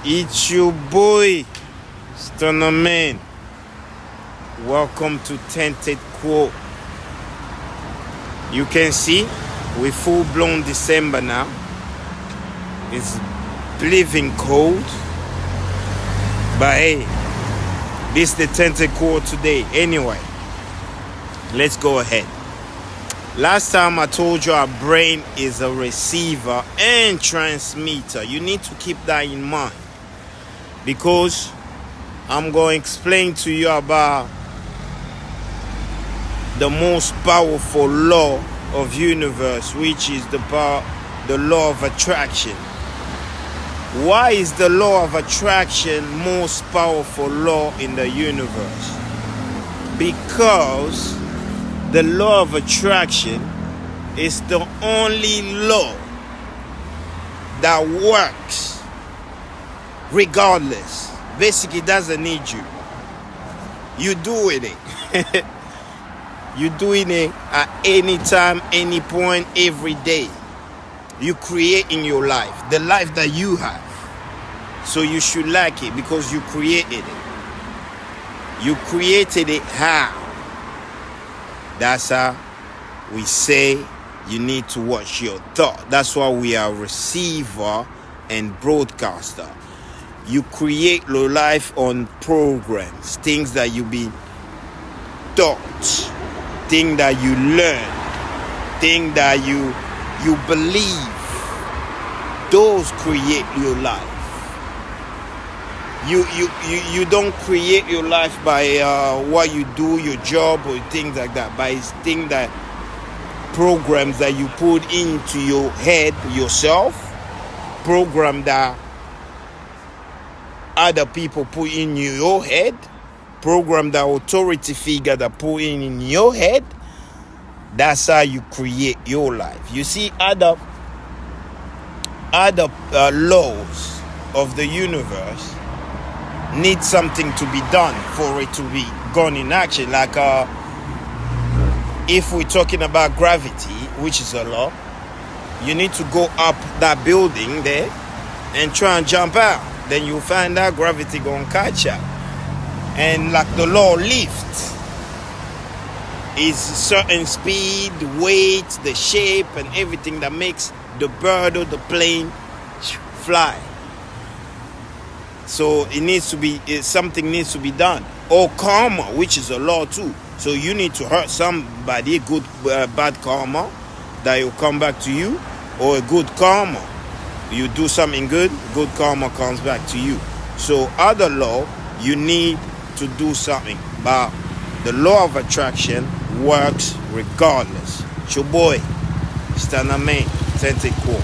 It's your boy, Stunna. Welcome to Tainted Window. You can see we're full-blown December now. It's blazing cold. But hey, this is the Tainted Window today. Anyway, let's go ahead. Last time I told you our brain is a receiver and transmitter. You need to keep that in mind, because I'm going to explain to you about the most powerful law of universe, which is the law of attraction. Why is the law of attraction most powerful law in the universe? Because the law of attraction is the only law that works regardless. Basically, it doesn't need you. You're doing it. You're doing it at any time, any point, every day. You create in your life, the life that you have. So you should like it because you created it. You created it how? That's how we say you need to watch your thought. That's why we are receiver and broadcaster. You create your life on programs, things that you be taught, things that you learn, things that you believe. Those create your life. You don't create your life by what you do, your job, or things like that. By things that programs that you put into your head yourself, program that other people put in your head, program that authority figure that put in your head. That's how you create your life. You see, other laws of the universe need something to be done for it to be gone in action. Like if we're talking about gravity, which is a law, you need to go up that building there and try and jump out. Then you'll find out gravity gonna catch up. And like the law lift is certain speed, weight, the shape, and everything that makes the bird or the plane fly. So it needs to be, something needs to be done. Or karma, which is a law too. So you need to hurt somebody, good, bad karma, that will come back to you, or a good karma. You do something good, good karma comes back to you. So other law, you need to do something. But the law of attraction works regardless. It's your boy, Stunna, Tainted Window.